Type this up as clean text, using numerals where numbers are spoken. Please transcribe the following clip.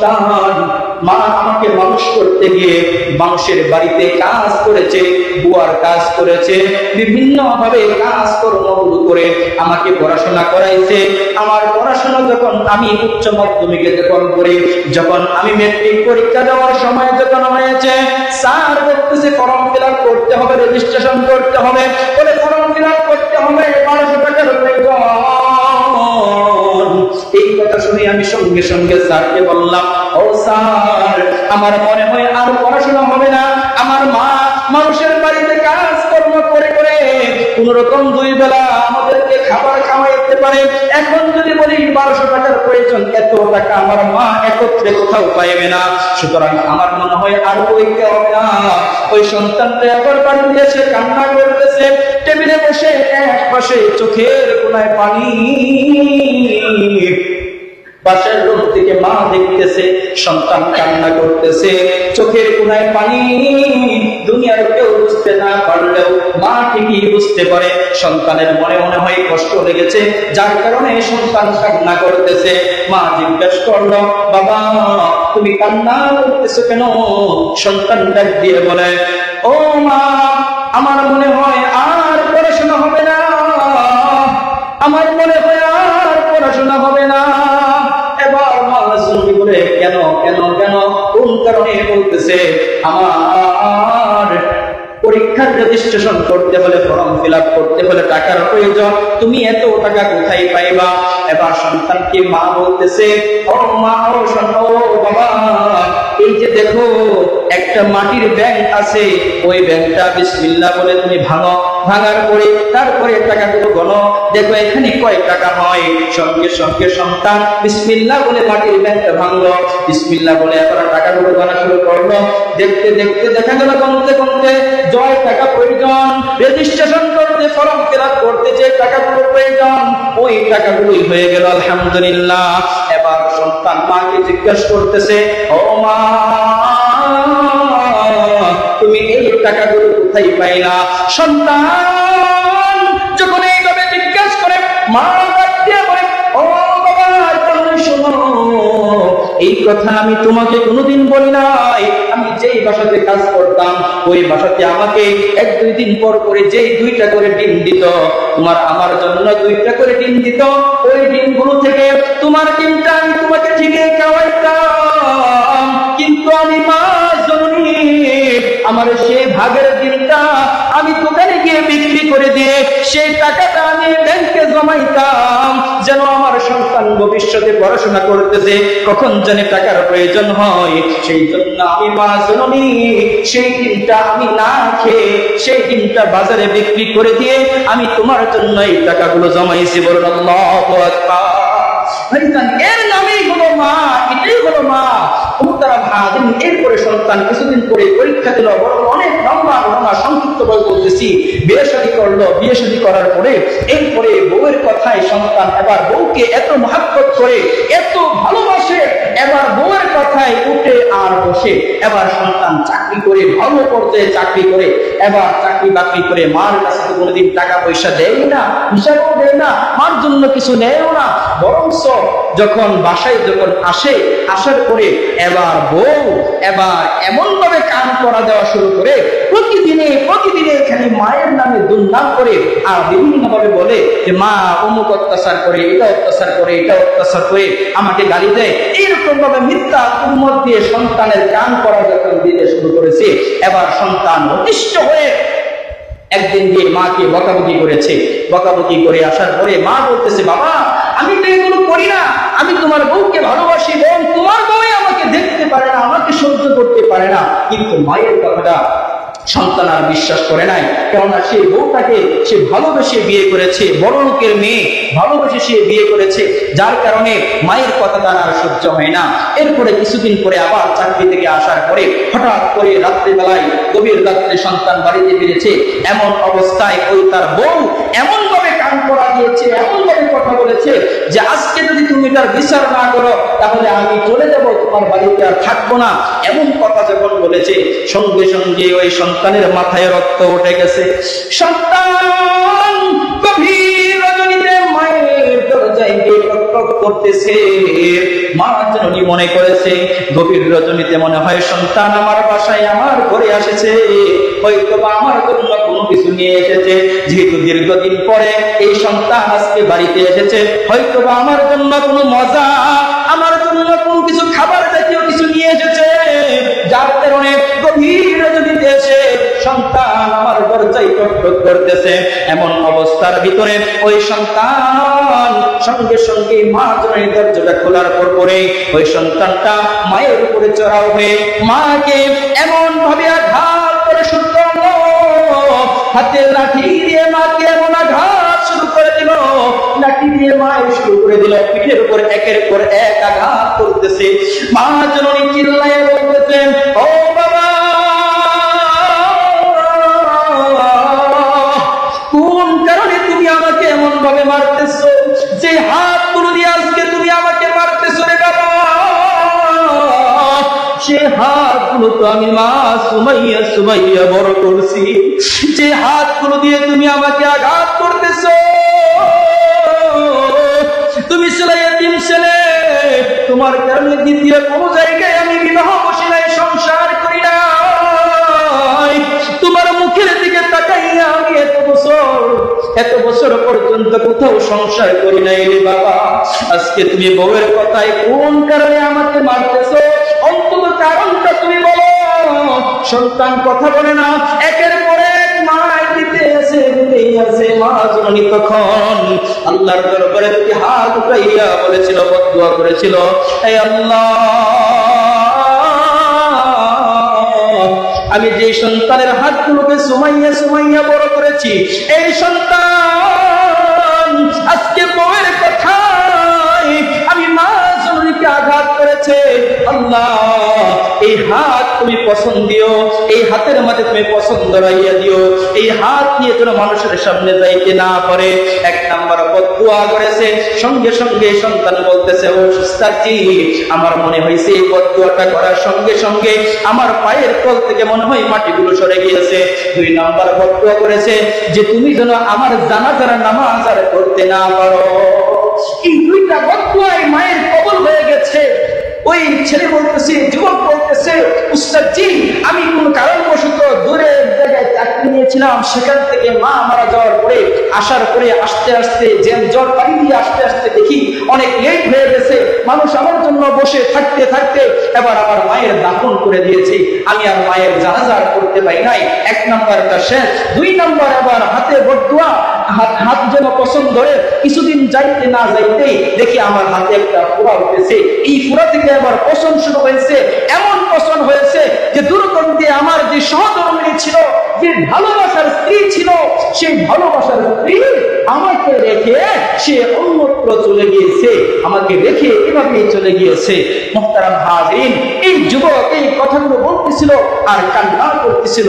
সন্তান মা আমাকে মানুষ করতে গিয়ে মানুষের বাড়িতে কাজ করেছে, বুয়ার কাজ করেছে, বিভিন্ন ভাবে কাজ কর্মগুলো করে আমাকে পড়াশোনা করাইছে। আমার পড়াশোনা যখন আমি উচ্চ মাধ্যমিকে যখন করি, যখন আমি মেট্রিক পরীক্ষা দেওয়ার সময় যখন হয়েছে, স্যার বলতেছে ফর্ম ফিল আপ করতে হবে, রেজিস্ট্রেশন করতে হবে, বলে ফর্ম ফিল আপ করতে হবে 1200 টাকার প্রয়োজন। এই কথা শুনে আমি সঙ্গে সঙ্গে স্যারকে বললাম, ও স্যার, আমার মনে হয় আর পড়াশোনা হবে না। আমার মা মানুষের বাড়িতে কাজ কর্ম করে করে কোন রকম 2 বেলা আমাদেরকে খাবার খাওয়াইতে পারে। এখন যদি বলি 1200 টাকার প্রয়োজন, এত টাকা আমার মা একত্রে কোথাও পাইবে না। সুতরাং আমার মনে হয় আর বইতে হবে না। ওই সন্তানটা একবার পানি দিয়েছে, কান্না করতেছে, টেবিলে বসে এক পাশে চোখের কোনায় পানি, পাশের রুম থেকে মা দেখতেছে সন্তান কান্না করতেছে, চোখের কোনায় পানি। দুনিয়ার কেউ বুঝতে না পারলেও মা ঠিকই বুঝতে পারে সন্তানের মনে মনে হয় কষ্ট লেগেছে, যার কারণে সন্তান কান্না করতেছে। মা জিজ্ঞাসা করলো, বাবা তুমি কান্না করতেছো কেন? সন্তান ডাক দিয়ে বলে, ও মা, আমার মনে হয় আর পড়াশোনা হবে না, আমার মনে হয় আর পড়াশোনা হবে না। এবার মা শুনবি বলে, কেন কেন কেন, কোন কারণে বলতেছে? আমার পরীক্ষার রেজিস্ট্রেশন করতে হলে, ফর্ম ফিল আপ করতে হলে টাকার প্রয়োজন, তুমি এত টাকা কোথায় পাইবা? এবার সন্তানকে মা বলতেছে, ও মা, ও শোনো বাবা, এই যে দেখো একটা মাটির ব্যাংক আছে, ওই ব্যাংকটা বিসমিল্লাহ বলে তুমি ভাঙো, ভাঙার পরে তারপরে টাকাগুলো গণো, দেখো এখানে কয় টাকা হয়। সঙ্গে সঙ্গে সন্তান বিসমিল্লাহ বলে মাটির ব্যাংকটা ভাঙলো, বিসমিল্লাহ বলে এবার টাকাগুলো গণা শুরু করলো। দেখতে দেখতে দেখা গেল গণতে গণতে জয় টাকা প্রয়োজন, রেজিস্ট্রেশন করতে, ফর্ম ফিল আপ করতে যে টাকাগুলো প্রয়োজন, ওই টাকাগুলোই হয়ে গেল। আলহামদুলিল্লাহ। এবার সন্তান মাকে জিজ্ঞাসা করতেছে, ও মা, তুমি এই টাকাগুলো কোথায় পাইলা? সন্তান যখন এইভাবে জিজ্ঞাসা করে, মা বলে, ও বাবা, তাহলে শোনো, এই কথা আমি তোমাকে কোনোদিন বলি নাই। আমি যেই বাসাতে কাজ করতাম, ওই বাসাতে আমাকে 1-2 দিন পর করে যেই 2টা করে ডিম দিত, তোমার আমার জন্য 2টা করে ডিম দিত, ওই ডিমগুলো থেকে তোমার ডিমটা আমি তোমাকে ঠিকই খাওয়াইতাম, কিন্তু আমি মা জননী, আমার সেই ভাগের ডিমটা আমি দোকানে গিয়ে বিক্রি করে দিয়ে সেই টাকাটা আমি ব্যাংকে জমাইতাম, যেন আমার সন্তান ভবিষ্যতে পড়াশোনা করতেছে, কখন জানে টাকার প্রয়োজন হয়। সেই জন্য আমি মা জননী সেই ডিমটা আমি না খেয়ে সেই ডিমটা বাজারে বিক্রি করে দিয়ে আমি তোমার জন্য এই টাকাগুলো জমাইছি। বলুন আল্লাহু আকবার। এর নামেই হলো মা, এটাই হলো মা। এরপরে সন্তান কিছুদিন পরে পরীক্ষা দিল, অনেক লম্বা লম্বা সংক্ষিপ্ত বই বলতেছি, বিয়ে শাদী করলো। বিয়ে শাদী করার পরে এরপরে বউয়ের কথায় সন্তান এবার বউকে এত মহাব্বত করে, এত ভালোবাসে, এবার বউয়ের কথায় উঠে আর বসে। এবার সন্তান চাকরি করে, ভালো পর্যায়ে চাকরি করে, এবার চাকরি বাকরি করে মার কাছে তো কোনোদিন টাকা পয়সা দেয় না, হিসাবও দেয় না, মার জন্য কিছু নেয়ও না, বরঞ্চ যখন বাসায় যখন আসে, আসার পরে এবার বউ এবার এমন ভাবে কান করা দেওয়া শুরু করে, প্রতিদিনে প্রতিদিনে এখানে মায়ের নামে দুর্নাম করে আর বিভিন্ন ভাবে বলে যে মা অমুক অত্যাচার করে, এটা অত্যাচার করে, এটা অত্যাচার করে, আমাকে গালি দেয়। এইরকম ভাবে মিথ্যা তুহমত দিয়ে সন্তানের কান করা যখন দিতে শুরু করেছে, এবার সন্তান অতিষ্ঠ হয়ে একদিন গিয়ে মাকে বকাবকি করেছে। বকাবকি করে আসার পরে মা বলতেছে, বাবা আমি তো এগুলো করি না, আমি তোমার বউকে ভালোবাসি, এবং তোমার বউই আমাকে দেখতে পারে না, আমাকে সহ্য করতে পারে না। কিন্তু মায়ের কথাটা সন্তান আর বিশ্বাস করে নাই, কেননা সেই বউটাকে সে ভালোবেসে বিয়ে করেছে, বড় লোকের মেয়ে ভালোবেসে সে বিয়ে করেছে, যার কারণে মায়ের কথাটা আর সহ্য হয় না। এরপরে কিছুদিন পরে আবার চাকরি থেকে আসার পরে হঠাৎ করে রাত্রিবেলায় গভীর রাত্রে সন্তান বাড়িতে ফিরেছে। এমন অবস্থায় ওই তার বউ এমন ভাবে কান করা দিয়েছে, এমন ভাবে কথা বলেছে যে আজকে যদি তুমি তার বিচার না করো তাহলে আমি চলে যাব, তোমার বাড়িতে আর থাকবো না। এমন কথা যখন বলেছে, সঙ্গে সঙ্গে ওই সন্তানের মাথায় রক্ত উঠে গেছে। সন্তান গভীর রজনীতে মায়ের দরজায় গিয়ে টক টক করতেছে, মা যেন জননী মনে করেছে গভীর রজনীতে মনে হয় সন্তান আমার বাসায় আমার ঘরে এসেছে, হয়তো বা আমার জন্য কোনো কিছু নিয়ে এসেছে। যেহেতু দীর্ঘদিন পরে এই সন্তান আজকে বাড়িতে এসেছে, হয়তো বা আমার জন্য কোনো মজা, আমার জন্য কোনো কিছু খাবার জাতীয় কিছু নিয়ে এসেছে, যার কারণে গভীর রজনীতে এসে সন্তান আমার দরজায় টকটক করতেছে। এমন অবস্থার ভিতরে ওই সন্তান সঙ্গে সঙ্গে মা জননীর দরজাটা খোলার পরে ওই সন্তানটা মায়ের উপরে চড়াও হয়ে মাকে এমন ভাবে আঘাত করে শুরু করলো, হাতের লাঠি দিয়ে মাকে এমন আঘাত শুরু করে দিল, লাঠি দিয়ে মায়ের শুরু করে দিল, পিঠের উপর একের পর এক আঘাত করতেছে। মা জননী চিল্লায় বলতেছেন, ও বাবা, কোন কারণে তুমি আমাকে এমন ভাবে মারতেছো? যে হাতগুলো দিয়ে আজকে তুমি আমাকে মারতেছো রে বাবা, সে হাতগুলো তো আমি মা সুমাইয়া সুমাইয়া বড় করছি। যে হাতগুলো দিয়ে তুমি আমাকে আঘাত করতেছো, তুমি ছেলে এতিম ছেলে, তোমার কারণে দ্বিতীয় কোনো জায়গায় আমি বিবাহ বসি নাই, সংসার করি নাই, তোমার মুখের দিকে তাকাইয়া আমি এত বছর পর্যন্ত কোথাও সংসার করি নাই রে বাবা। আজকে তুমি বউয়ের কথায় কোন কারণে আমাকে মারতেছো? অন্তত কারণটা তুমি বলো। সন্তান কথা বলে না, একের পর এক মায়ের দিতে এসে বলেই আছে। মা জননী তখন আল্লাহর দরবারে দুটি হাত উঠাইয়া বলেছিল, বদদুয়া করেছিল, হে আল্লাহ, আমি যে সন্তানের হাতগুলোকে সুমাইয়া সুমাইয়া বড় করেছি, এই সন্তান আজকে বউয়ের কথায় আমি মা জননীকে আঘাত করেছে। আল্লাহ, এই হাত তুমি পছন্দ দিও, এই হাতের মাঝে তুমি পছন্দ রাইয়া দিও, এই হাত নিয়ে যেন মানুষের সামনে যাইতে না পারে। এক নাম্বার বদদুয়া করেছে। সঙ্গে সঙ্গে সন্তান বলতেছে, ও উস্তাদজি, আমার মনে হয়েছে এই বদদুয়াটা করার সঙ্গে সঙ্গে আমার পায়ের তল থেকে মনে হয় মাটিগুলো সরে গিয়েছে। দুই নাম্বার বদদুয়া করেছে যে তুমি যেন আমার জানাজার নামাজ আর করতে না পারো। এই দুইটা বদদুয়ায় মায়ের কবুল হয়ে গেছে। ওই ছেলে বলতেছে, যুবক বলতেছে, উস্তাদজি, আমি কোন কারণবশত দূরের জায়গায় চাকরি নিয়েছিলাম, সেখান থেকে মা মারা যাওয়ার পরে আসার পরে আস্তে আস্তে জ্বর পানি দিয়ে আস্তে আস্তে দেখি অনেক লেট হয়ে গেছে। মানুষ আমার জন্য বসে থাকতে থাকতে এবার আমার মায়ের দাফন করে দিয়েছে, আমি আর মায়ের জানাজা করতে পারি নাই। এক নাম্বারটা শেষ। দুই নাম্বার, এবার হাতে বদদুয়া, হাত যেন পছন্দ ধরে কিছুদিন যাইতে না যাইতে দেখি আমার হাতে একটা ফোড়া উঠেছে। এই ফোড়া থেকে আবার পছন শুরু হয়েছে। এমন পছন হয়েছে যে দুর্গন্ধে আমার যে সহধর্মিণী ছিল, যে ভালোবাসার স্ত্রী ছিল, সেই ভালোবাসার স্ত্রী আমাকে রেখে সে অন্যত্র চলে গিয়েছে, আমাকে রেখে এভাবেই চলে গিয়েছে। মুহতারাম হাজিরিন, এই যুবক এই কথাগুলো বলতেছিল আর কান্না করতেছিল।